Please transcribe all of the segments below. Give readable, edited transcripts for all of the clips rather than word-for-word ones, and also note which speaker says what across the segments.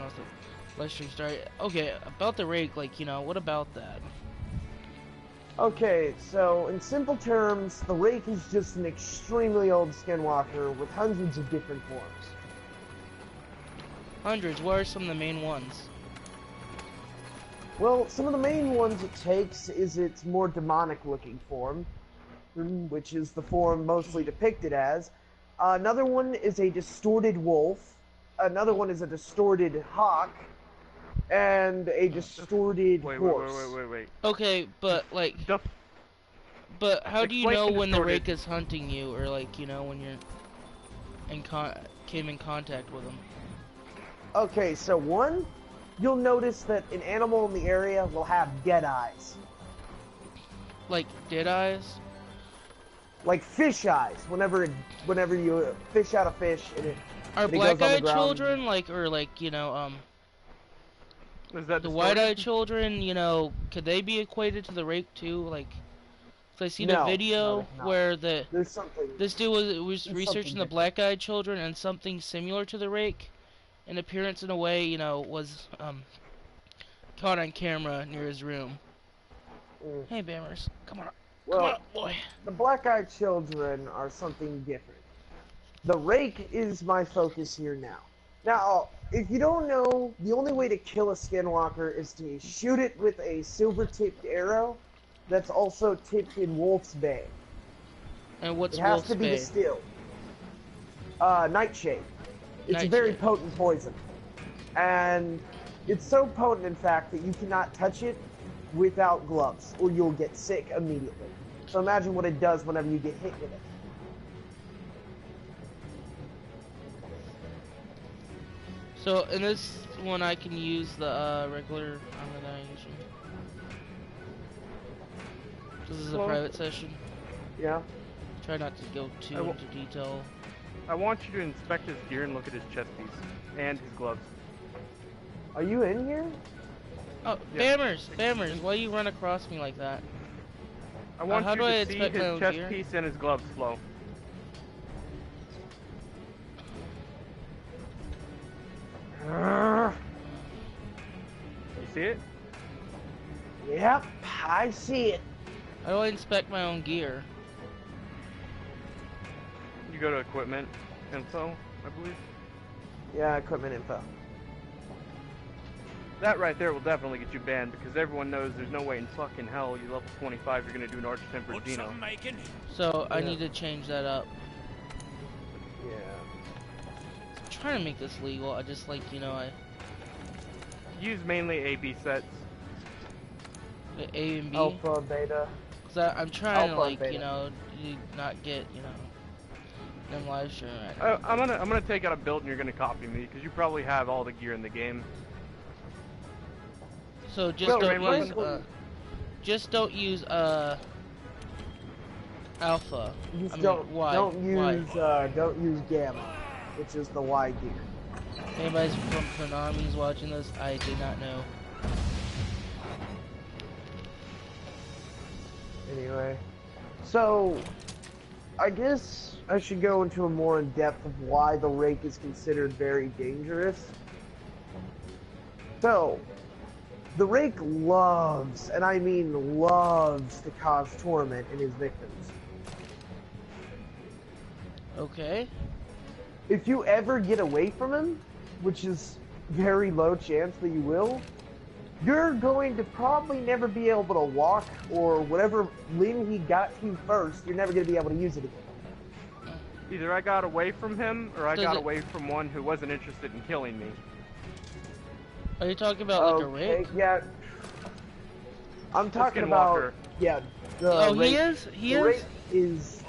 Speaker 1: else the live stream started. Okay, about the rake, like, you know, what about that?
Speaker 2: Okay, so in simple terms, the rake is just an extremely old skinwalker with hundreds of different forms.
Speaker 1: Hundreds, what are some of the main ones?
Speaker 2: Well, some of the main ones it takes is its more demonic-looking form, which is the form mostly depicted as. Another one is a distorted wolf. Another one is a distorted hawk. And a distorted horse.
Speaker 3: Wait.
Speaker 1: Okay, but, like... But how do you know when the rake is hunting you, or, like, you know, when you're came in contact with them?
Speaker 2: Okay, so one, you'll notice that an animal in the area will have dead eyes.
Speaker 1: Like dead eyes?
Speaker 2: Like fish eyes. Whenever you fish out a fish, and it
Speaker 1: are black-eyed children like, or like, you know,
Speaker 3: is that
Speaker 1: the white-eyed children? You know, could they be equated to the rake too? Like, so I seen a video where this dude was researching the black-eyed children, and something similar to the rake in appearance, in a way, you know, was caught on camera near his room. Hey, Bammers, come on.
Speaker 2: Well,
Speaker 1: come on, boy.
Speaker 2: The black-eyed children are something different. The rake is my focus here now. Now, if you don't know, the only way to kill a skinwalker is to shoot it with a silver-tipped arrow that's also tipped in Wolf's Bane.
Speaker 1: And what's
Speaker 2: Wolf's Bane? It has
Speaker 1: Wolf's
Speaker 2: to be
Speaker 1: Bane?
Speaker 2: distilled. Nightshade. It's a very potent poison. And it's so potent, in fact, that you cannot touch it without gloves, or you'll get sick immediately. So imagine what it does whenever you get hit with it.
Speaker 1: So in this one, I can use the regular armor that I usually. This is a private session.
Speaker 2: Yeah.
Speaker 1: Try not to go too into detail.
Speaker 3: I want you to inspect his gear and look at his chest piece and his gloves.
Speaker 2: Are you in here?
Speaker 1: Oh, yeah. Bammers, why you run across me like that?
Speaker 3: I want you to see his chest piece and his gloves, Flo. You see it?
Speaker 2: Yep, I see it.
Speaker 1: How do I inspect my own gear?
Speaker 3: You go to equipment info, I believe.
Speaker 2: Yeah, equipment info.
Speaker 3: That right there will definitely get you banned, because everyone knows there's no way in fucking hell you're level 25 you're gonna do an Arch-Tempered Dino.
Speaker 1: So I need to change that up.
Speaker 2: Yeah.
Speaker 1: I'm trying to make this legal. I just, like, you know, I
Speaker 3: use mainly A/B sets.
Speaker 1: The A and B.
Speaker 2: Alpha, beta.
Speaker 1: Cause I'm trying to, like, you know, not get, you know, them live streaming right now.
Speaker 3: I'm gonna take out a build and you're gonna copy me, because you probably have all the gear in the game.
Speaker 1: So just don't use alpha.
Speaker 2: Don't use gamma, which is the Y gear.
Speaker 1: Anybody's from Konami's watching this, I did not know.
Speaker 2: Anyway, so I guess I should go into a more in depth of why the rake is considered very dangerous. So, the rake loves, and I mean loves, to cause torment in his victims.
Speaker 1: Okay.
Speaker 2: If you ever get away from him, which is very low chance that you will, you're going to probably never be able to walk, or whatever limb he got to first, you're never going to be able to use it again.
Speaker 3: Either I got away from him, or I got away from one who wasn't interested in killing me.
Speaker 1: Are you talking about like a rake?
Speaker 2: Yeah. I'm talking about, yeah.
Speaker 1: He is?
Speaker 2: The rake is...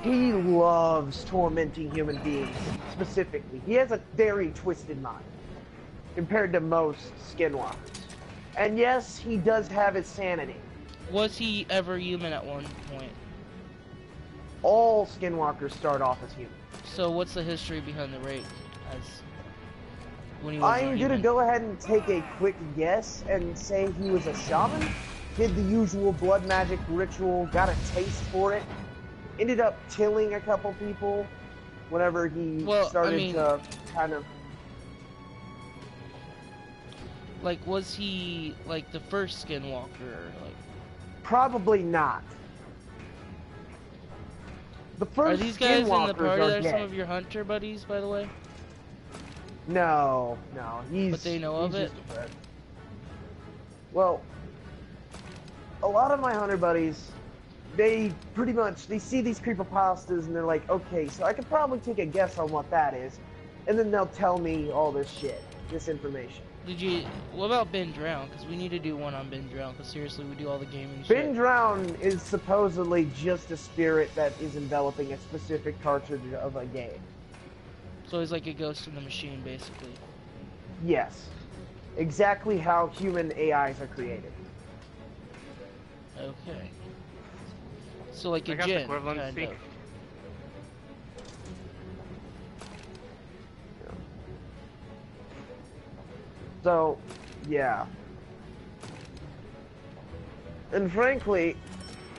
Speaker 2: He loves tormenting human beings, specifically. He has a very twisted mind, compared to most skinwalkers. And yes, he does have his sanity.
Speaker 1: Was he ever human at one point?
Speaker 2: All skinwalkers start off as human.
Speaker 1: So what's the history behind the rake?
Speaker 2: I'm gonna go ahead and take a quick guess and say he was a shaman, did the usual blood magic ritual, got a taste for it, ended up killing a couple people whenever he started to kind of...
Speaker 1: Like, was he like the first Skinwalker? Like,
Speaker 2: probably not. The first
Speaker 1: are these guys in the party that are
Speaker 2: dead.
Speaker 1: some of your hunter buddies, by the way?
Speaker 2: No, he's.
Speaker 1: But they know of it.
Speaker 2: Well, a lot of my hunter buddies, they pretty much see these creepypastas and they're like, okay, so I could probably take a guess on what that is, and then they'll tell me all this shit, this information.
Speaker 1: What about Ben Drown? Because we need to do one on Ben Drown, because seriously, we do all the gaming shit.
Speaker 2: Ben Drown is supposedly just a spirit that is enveloping a specific cartridge of a game.
Speaker 1: So he's like a ghost in the machine, basically.
Speaker 2: Yes. Exactly how human AIs are created.
Speaker 1: Okay. So like a djinn, kind of.
Speaker 2: So, yeah. And frankly,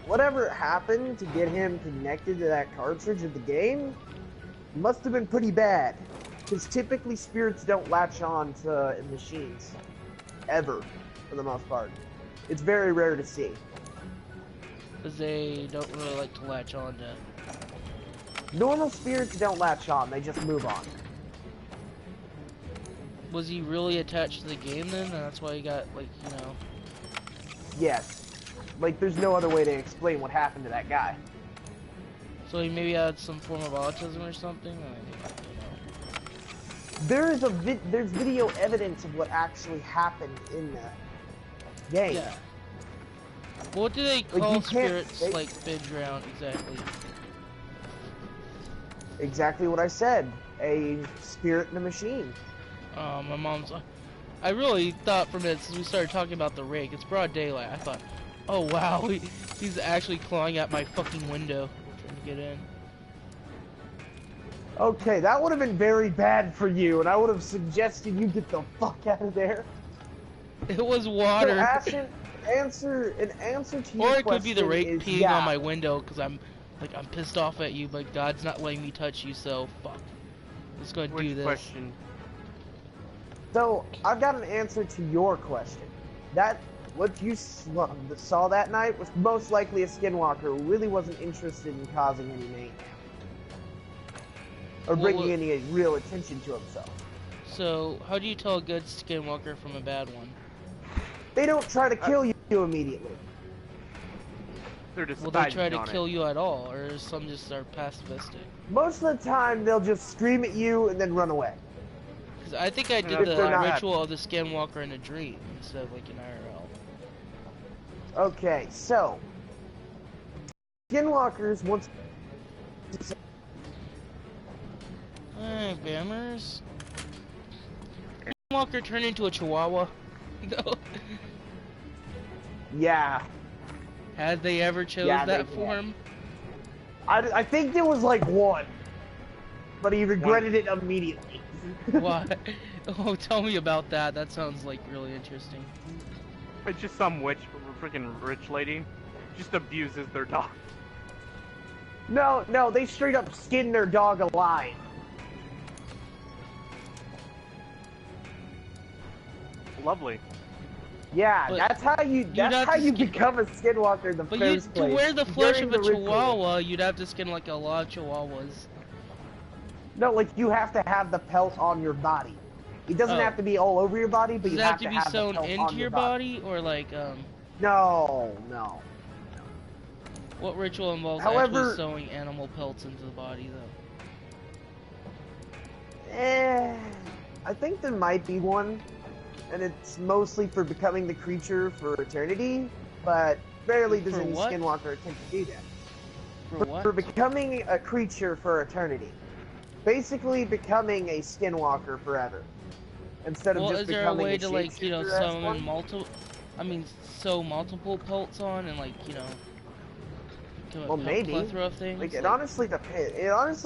Speaker 2: whatever happened to get him connected to that cartridge of the game must have been pretty bad. Because typically spirits don't latch on to machines. Ever, for the most part. It's very rare to see.
Speaker 1: Because they don't really like to latch on to...
Speaker 2: Normal spirits don't latch on, they just move on.
Speaker 1: Was he really attached to the game then? And that's why he got, like, you know...
Speaker 2: Yes. Like, there's no other way to explain what happened to that guy.
Speaker 1: So he maybe had some form of autism or something? I mean,
Speaker 2: there's video evidence of what actually happened in the game.
Speaker 1: Yeah. What do they call spirits like Ben Drown exactly?
Speaker 2: Exactly what I said. A spirit in a machine.
Speaker 1: My mom's... I really thought for a minute, since we started talking about the rake, it's broad daylight, I thought, oh wow, he's actually clawing at my fucking window, trying to get in.
Speaker 2: Okay, that would have been very bad for you, and I would have suggested you get the fuck out of there.
Speaker 1: It was water.
Speaker 2: So an answer to your question.
Speaker 1: Or it could be the rake peeing on my window, because I'm pissed off at you, but God's not letting me touch you, so fuck. I'm just gonna do this.
Speaker 3: Question?
Speaker 2: So, I've got an answer to your question. What you saw that night was most likely a skinwalker who really wasn't interested in causing any mayhem. Or bringing any real attention to himself.
Speaker 1: So, how do you tell a good skinwalker from a bad one?
Speaker 2: They don't try to kill you immediately.
Speaker 3: They're just
Speaker 1: Will they try to kill you at all, or some just are pacifistic?
Speaker 2: Most of the time, they'll just scream at you and then run away.
Speaker 1: Because I think I did the ritual of the skinwalker in a dream instead of like an IRL.
Speaker 2: Okay, so skinwalkers once.
Speaker 1: Hey, Bammers. Skinwalker turned into a chihuahua. No.
Speaker 2: Yeah.
Speaker 1: Had they ever chose that form?
Speaker 2: I think there was like one, but he regretted it immediately.
Speaker 1: Why? Oh, tell me about that. That sounds like really interesting.
Speaker 3: It's just some witch, freaking rich lady, just abuses their dog.
Speaker 2: No, they straight up skinned their dog alive.
Speaker 3: Lovely.
Speaker 2: Yeah,
Speaker 1: but
Speaker 2: that's how you become a skinwalker in the first place.
Speaker 1: To wear the flesh of a chihuahua, you'd have to skin like a lot of chihuahuas.
Speaker 2: No, like you have to have the pelt on your body. It doesn't have to be all over your body, but you have to have the pelt on your body. Does it have to be sewn into your body,
Speaker 1: or like
Speaker 2: No.
Speaker 1: What ritual involves actually sewing animal pelts into the body, though?
Speaker 2: I think there might be one, and it's mostly for becoming the creature for eternity, but rarely does any skinwalker attempt to do that. For becoming a creature for eternity. Basically becoming a skinwalker forever. Instead of just becoming a
Speaker 1: is there a way to, like, you know, summon sew multiple pelts on and, like, you know,
Speaker 2: well, maybe.
Speaker 1: Plethora of things?
Speaker 2: Like, it honestly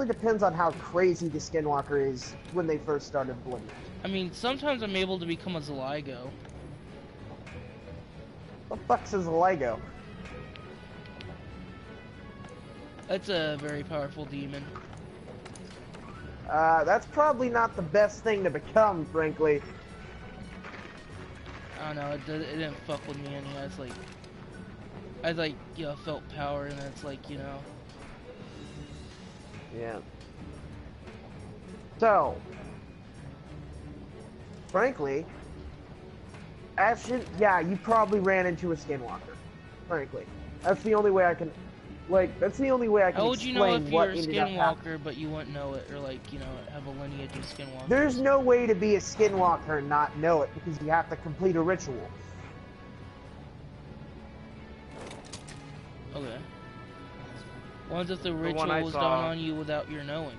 Speaker 2: depends on how crazy the skinwalker is when they first started blooding.
Speaker 1: I mean, sometimes I'm able to become a Zaligo.
Speaker 2: What the fuck's a Zaligo?
Speaker 1: That's a very powerful demon.
Speaker 2: That's probably not the best thing to become, frankly.
Speaker 1: I don't know, it didn't fuck with me any. I like, you know, felt power, and it's like, you know.
Speaker 2: Yeah. So, frankly, Ashton, yeah, you probably ran into a skinwalker. Frankly, that's the only way I can, like, that's the only way I can
Speaker 1: How would you know
Speaker 2: explain
Speaker 1: if
Speaker 2: what
Speaker 1: you're a
Speaker 2: ended up happening.
Speaker 1: skinwalker, but you wouldn't know it, or like, you know, have a lineage of skinwalkers?
Speaker 2: There's no way to be a skinwalker and not know it, because you have to complete a ritual.
Speaker 1: Okay. What if the ritual was done on you without your knowing?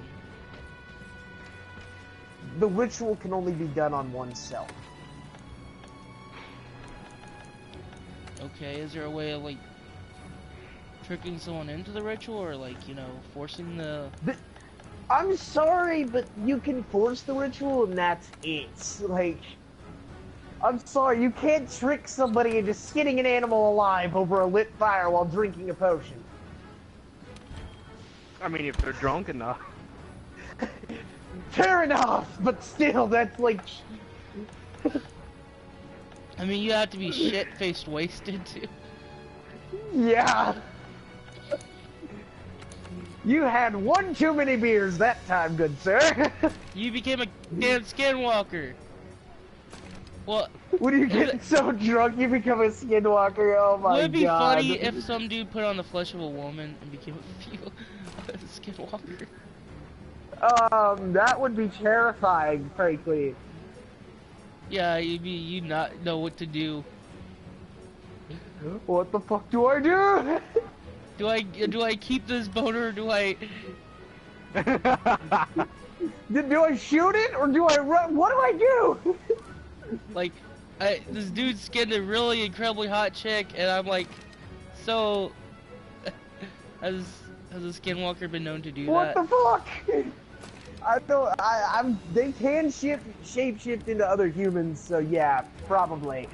Speaker 2: The ritual can only be done on oneself.
Speaker 1: Okay, is there a way of, like, tricking someone into the ritual, or, like, you know, forcing the...
Speaker 2: I'm sorry, but you can force the ritual and that's it. Like, I'm sorry, you can't trick somebody into skinning an animal alive over a lit fire while drinking a potion.
Speaker 3: I mean, if they're drunk enough.
Speaker 2: Fair enough, but still, that's like...
Speaker 1: I mean, you have to be shit-faced wasted, too.
Speaker 2: Yeah. You had one too many beers that time, good sir.
Speaker 1: You became a damn skinwalker. Well,
Speaker 2: when you get so drunk, you become a skinwalker. Oh my god.
Speaker 1: Would it be funny if some dude put on the flesh of a woman and became a skinwalker?
Speaker 2: That would be terrifying, frankly.
Speaker 1: Yeah, you'd not know what to do.
Speaker 2: What the fuck do I do?
Speaker 1: Do I keep this boner, or do I...
Speaker 2: do I shoot it, or do I run? What do I do?
Speaker 1: Like, this dude skinned a really incredibly hot chick, and I'm like, so... has a skinwalker been known to do
Speaker 2: what
Speaker 1: that?
Speaker 2: What the fuck? They can shapeshift into other humans, so yeah, probably.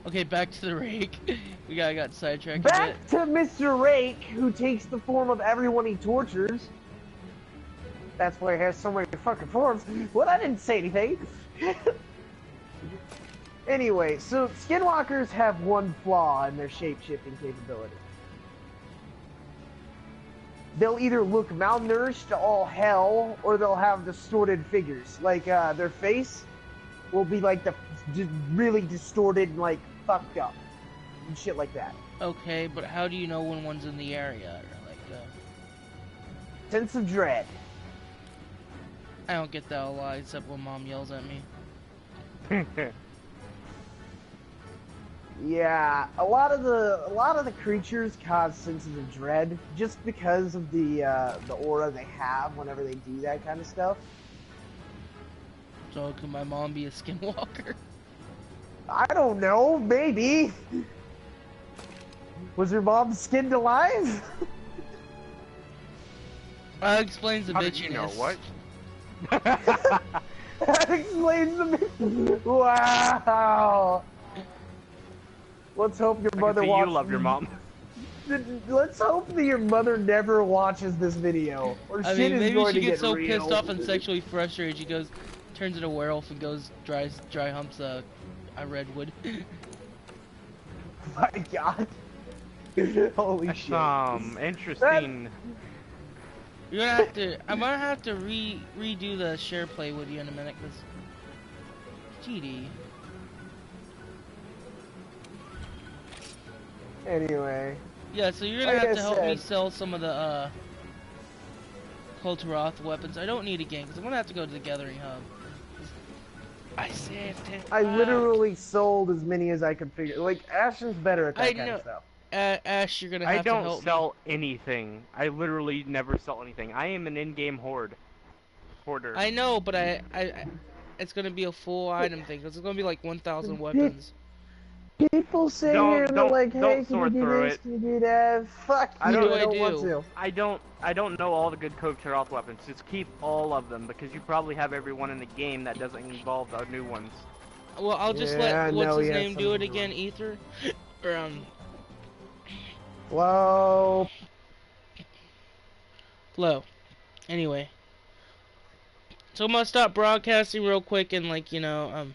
Speaker 1: Okay, back to the rake. We got sidetracked
Speaker 2: back
Speaker 1: a bit.
Speaker 2: to Mr. Rake, who takes the form of everyone he tortures. That's why he has so many fucking forms. Well, I didn't say anything. Anyway, so skinwalkers have one flaw in their shape-shifting capability. They'll either look malnourished to all hell, or they'll have distorted figures. Like, their face will be like really distorted and like fucked up. And shit like that.
Speaker 1: Okay, but how do you know when one's in the area? Or like,
Speaker 2: sense of dread.
Speaker 1: I don't get that a lot, except when Mom yells at me.
Speaker 2: Yeah, a lot of the creatures cause senses of dread just because of the aura they have whenever they do that kind of stuff.
Speaker 1: So could my mom be a skinwalker?
Speaker 2: I don't know, maybe. Was your mom skinned alive?
Speaker 1: That explains the bitchiness.
Speaker 3: How did you know what?
Speaker 2: That explains the bitch. Wow. Let's hope your mother watches.
Speaker 3: You love your mom.
Speaker 2: Let's hope that your mother never watches this video, or shit is going to get real.
Speaker 1: Maybe she gets so pissed off and sexually frustrated, she turns into a werewolf and goes dry humps a redwood.
Speaker 2: My God. Holy shit.
Speaker 3: Interesting.
Speaker 1: I'm gonna have to redo the share play with you in a minute, cause GD.
Speaker 2: Anyway.
Speaker 1: Yeah, so you're gonna have to help me sell some of the Kultaroth weapons. I don't need a gang, cause I'm gonna have to go to the Gathering Hub. I saved it.
Speaker 2: I literally sold as many as I could figure. Like, Ashton's better at that kind of stuff.
Speaker 1: Ash, you're gonna have to help me.
Speaker 3: I don't sell anything. I literally never sell anything. I am an in-game hoarder.
Speaker 1: I know, but it's gonna be a full item thing, because it's gonna be like 1,000 weapons.
Speaker 2: People say here, they're like, hey, can you do this, can you do that? Fuck you, I don't want to.
Speaker 3: I don't know all the good Kultaroth weapons. Just keep all of them, because you probably have every one in the game that doesn't involve the new ones.
Speaker 1: Well, I'll just let, what's his name do it again, Ether? Or,
Speaker 2: Hello?
Speaker 1: Hello. Anyway. So I'm gonna stop broadcasting real quick and, like, you know,